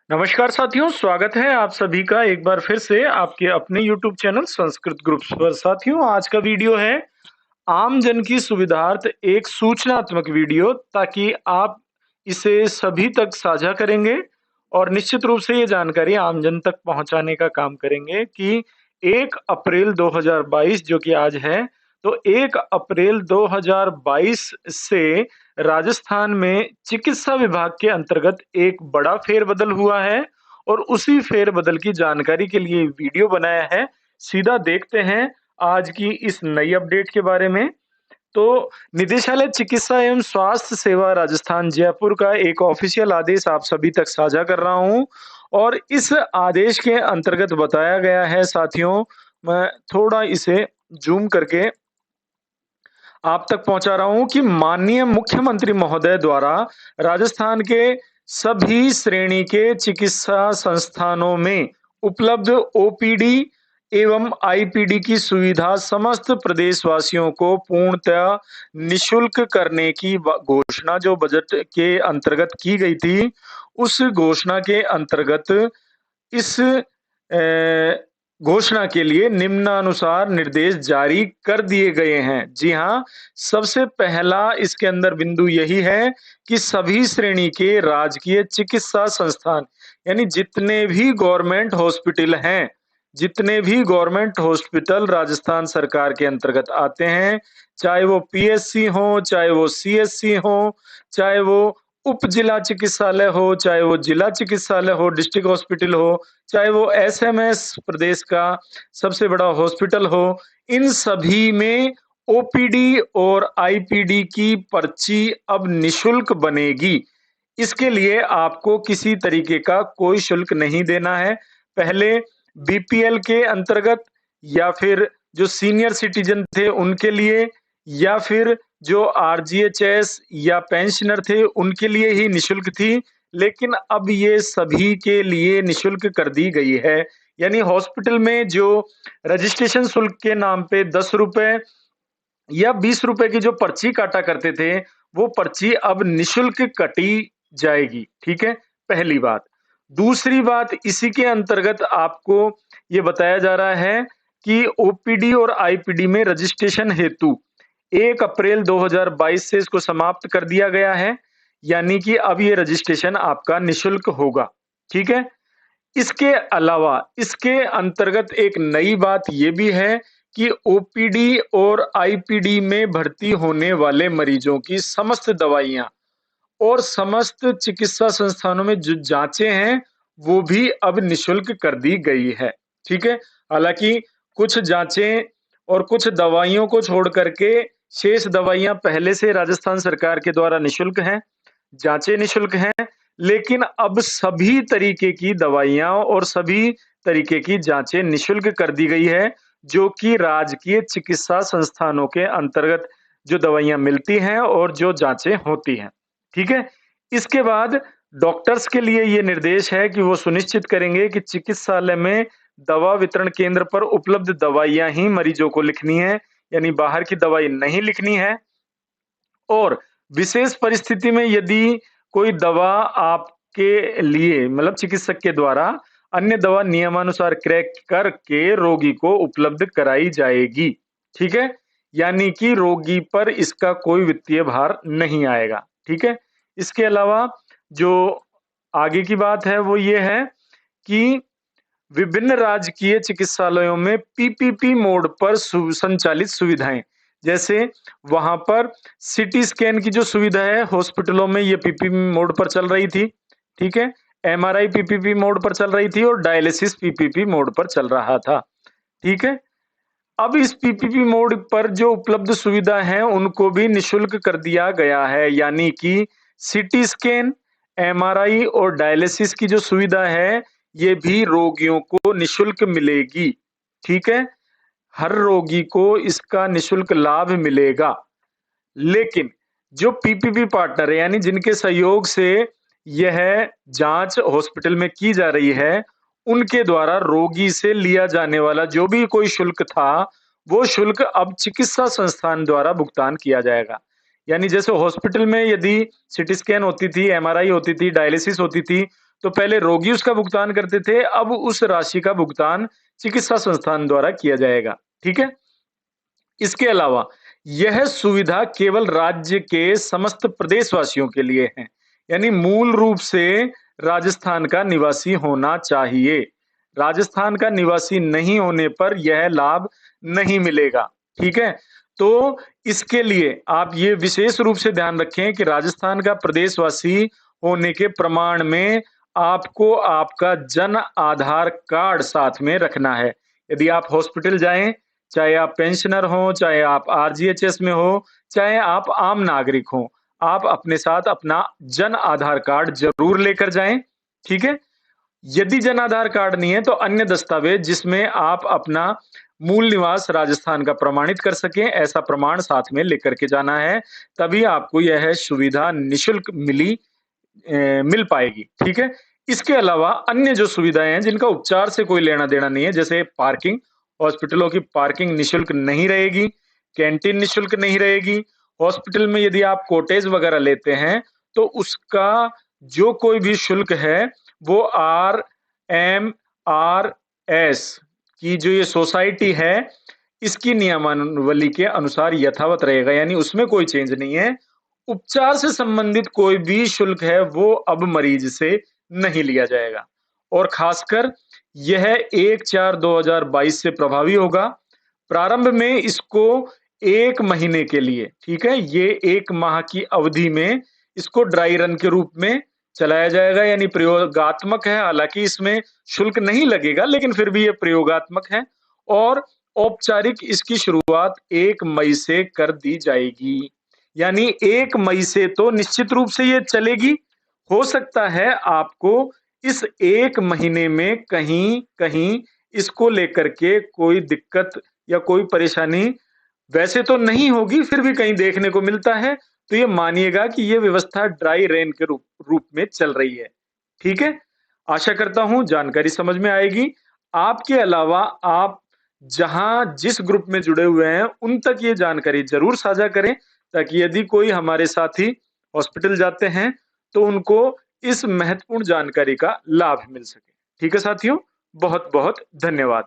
नमस्कार साथियों, स्वागत है आप सभी का एक बार फिर से आपके अपने YouTube चैनल संस्कृत ग्रुप्स पर। साथियों, आज का वीडियो है आम जन की सुविधार्थ एक सूचनात्मक वीडियो, ताकि आप इसे सभी तक साझा करेंगे और निश्चित रूप से ये जानकारी आम जन तक पहुंचाने का काम करेंगे कि 1 अप्रैल 2022 जो कि आज है, तो 1 अप्रैल 2022 से राजस्थान में चिकित्सा विभाग के अंतर्गत एक बड़ा फेरबदल हुआ है और उसी फेरबदल की जानकारी के लिए वीडियो बनाया है। सीधा देखते हैं आज की इस नई अपडेट के बारे में। तो निदेशालय चिकित्सा एवं स्वास्थ्य सेवा राजस्थान जयपुर का एक ऑफिशियल आदेश आप सभी तक साझा कर रहा हूं और इस आदेश के अंतर्गत बताया गया है साथियों, मैं थोड़ा इसे जूम करके आप तक पहुंचा रहा हूं कि माननीय मुख्यमंत्री महोदय द्वारा राजस्थान के सभी श्रेणी के चिकित्सा संस्थानों में उपलब्ध ओपीडी एवं आईपीडी की सुविधा समस्त प्रदेशवासियों को पूर्णतः निशुल्क करने की घोषणा जो बजट के अंतर्गत की गई थी, उस घोषणा के अंतर्गत इस घोषणा के लिए निम्नानुसार निर्देश जारी कर दिए गए हैं। जी हाँ, सबसे पहला इसके अंदर बिंदु यही है कि सभी श्रेणी के राजकीय चिकित्सा संस्थान, यानी जितने भी गवर्नमेंट हॉस्पिटल हैं, जितने भी गवर्नमेंट हॉस्पिटल राजस्थान सरकार के अंतर्गत आते हैं, चाहे वो पीएससी हो, चाहे वो सीएससी हो, चाहे वो उप जिला चिकित्सालय हो, चाहे वो जिला चिकित्सालय हो, डिस्ट्रिक्ट हॉस्पिटल हो, चाहे वो एसएमएस प्रदेश का सबसे बड़ा हॉस्पिटल हो, इन सभी में ओपीडी और आईपीडी की पर्ची अब निशुल्क बनेगी। इसके लिए आपको किसी तरीके का कोई शुल्क नहीं देना है। पहले बीपीएल के अंतर्गत, या फिर जो सीनियर सिटीजन थे उनके लिए, या फिर जो आरजीएचएस या पेंशनर थे उनके लिए ही निशुल्क थी, लेकिन अब ये सभी के लिए निशुल्क कर दी गई है। यानी हॉस्पिटल में जो रजिस्ट्रेशन शुल्क के नाम पे 10 रुपए या 20 रुपए की जो पर्ची काटा करते थे, वो पर्ची अब निशुल्क कटी जाएगी। ठीक है, पहली बात। दूसरी बात, इसी के अंतर्गत आपको ये बताया जा रहा है कि ओपीडी और आईपीडी में रजिस्ट्रेशन हेतु 1 अप्रैल 2022 से इसको समाप्त कर दिया गया है, यानी कि अब ये रजिस्ट्रेशन आपका निशुल्क होगा। ठीक है? इसके अलावा इसके अंतर्गत एक नई बात ये भी है कि ओपीडी और आईपीडी में भर्ती होने वाले मरीजों की समस्त दवाइयां और समस्त चिकित्सा संस्थानों में जो जांचें हैं, वो भी अब निशुल्क कर दी गई है। ठीक है? हालांकि कुछ जांचें और कुछ दवाइयों को छोड़ करके शेष दवाइयां पहले से राजस्थान सरकार के द्वारा निशुल्क हैं, जांचें निशुल्क हैं, लेकिन अब सभी तरीके की दवाइयां और सभी तरीके की जांचें निशुल्क कर दी गई है, जो कि राजकीय चिकित्सा संस्थानों के अंतर्गत जो दवाइयां मिलती हैं और जो जांचें होती हैं। ठीक है? इसके बाद डॉक्टर्स के लिए ये निर्देश है कि वो सुनिश्चित करेंगे कि चिकित्सालय में दवा वितरण केंद्र पर उपलब्ध दवाइयां ही मरीजों को लिखनी है, यानी बाहर की दवाई नहीं लिखनी है। और विशेष परिस्थिति में यदि कोई दवा आपके लिए मतलब चिकित्सक के द्वारा अन्य दवा नियमानुसार क्रय करके रोगी को उपलब्ध कराई जाएगी। ठीक है? यानी कि रोगी पर इसका कोई वित्तीय भार नहीं आएगा। ठीक है? इसके अलावा जो आगे की बात है वो ये है कि विभिन्न राजकीय चिकित्सालयों में पीपीपी मोड पर संचालित सुविधाएं, जैसे वहां पर सीटी स्कैन की जो सुविधा है हॉस्पिटलों में, ये पीपीपी मोड पर चल रही थी। ठीक है? एमआरआई पीपीपी मोड पर चल रही थी और डायलिसिस पीपीपी मोड पर चल रहा था। ठीक है? अब इस पीपीपी मोड पर जो उपलब्ध सुविधा है उनको भी निशुल्क कर दिया गया है, यानी कि सीटी स्कैन, एमआरआई और डायलिसिस की जो सुविधा है, ये भी रोगियों को निशुल्क मिलेगी। ठीक है? हर रोगी को इसका निशुल्क लाभ मिलेगा। लेकिन जो पीपीपी पार्टनर है, यानी जिनके सहयोग से यह जांच हॉस्पिटल में की जा रही है, उनके द्वारा रोगी से लिया जाने वाला जो भी कोई शुल्क था, वो शुल्क अब चिकित्सा संस्थान द्वारा भुगतान किया जाएगा। यानी जैसे हॉस्पिटल में यदि सीटी स्कैन होती थी, एमआरआई होती थी, डायलिसिस होती थी, तो पहले रोगी उसका भुगतान करते थे, अब उस राशि का भुगतान चिकित्सा संस्थान द्वारा किया जाएगा। ठीक है? इसके अलावा यह सुविधा केवल राज्य के समस्त प्रदेशवासियों के लिए है। यानी मूल रूप से राजस्थान का निवासी होना चाहिए। राजस्थान का निवासी नहीं होने पर यह लाभ नहीं मिलेगा। ठीक है? तो इसके लिए आप ये विशेष रूप से ध्यान रखें कि राजस्थान का प्रदेशवासी होने के प्रमाण में आपको आपका जन आधार कार्ड साथ में रखना है। यदि आप हॉस्पिटल जाएँ, चाहे आप पेंशनर हो, चाहे आप आरजीएचएस में हो, चाहे आप आम नागरिक हो, आप अपने साथ अपना जन आधार कार्ड ज़रूर लेकर जाएँ, ठीक है? यदि जन आधार कार्ड नहीं है तो अन्य दस्तावेज जिसमें आप अपना मूल निवास राजस्थान का प्रमाणित कर सकें, ऐसा प्रमाण साथ में लेकर के जाना है, तभी आपको यह सुविधा निःशुल्क मिल पाएगी, ठीक है? इसके अलावा अन्य जो सुविधाएँ हैं जिनका उपचार से कोई लेना-देना नहीं है, जैसे पार्किंग, हॉस्पिटलों की पार्किंग निःशुल्क नहीं रहेगी, कैंटीन निःशुल्क नहीं रहेगी, हॉस्पिटल में यदि आप कॉटेज वगैरह लेते हैं, तो उसका जो कोई भी शुल्क है, वो आरएमआरएस की जो ये सोसाइटी है, इसकी नियमावली के अनुसार यथावत रहेगा, यानी उसमें कोई चेंज नहीं है। उपचार से संबंधित कोई भी शुल्क है वो अब मरीज से नहीं लिया जाएगा और खासकर यह 1/4/2022 से प्रभावी होगा। प्रारंभ में इसको 1 महीने के लिए, ठीक है? ये 1 माह की अवधि में इसको ड्राई रन के रूप में चलाया जाएगा यानी प्रयोगात्मक है, हालाँकि इसमें शुल्क नहीं लगेगा लेकिन फिर भी ये प्रयोगात्मक है और औपचारिक इसकी शुरुआत 1 मई से कर दी जाएगी। यानी 1 मई से तो निश्चित रूप से ये चलेगी। हो सकता है आपको इस 1 महीने में कहीं-कहीं इसको लेकर के कोई दिक्कत या कोई परेशानी वैसे तो नहीं होगी, फिर भी कहीं देखने को मिलता है, तो ये मानिएगा कि ये व्यवस्था ड्राई रन के रूप रूप में चल रही है। ठीक है? आशा करता हूँ जानकारी समझ में आएगी। आपके अलावा आप जहाँ जिस ग्रुप में जुड़े हुए हैं, उन तक ये जानकारी ज़रूर साझा करें, ताकि यदि कोई हमारे साथी हॉस्पिटल जाते हैं, तो उनको इस महत्वपूर्ण जानकारी का लाभ मिल सके। ठीक है साथियों? बहुत-बहुत धन्यवाद।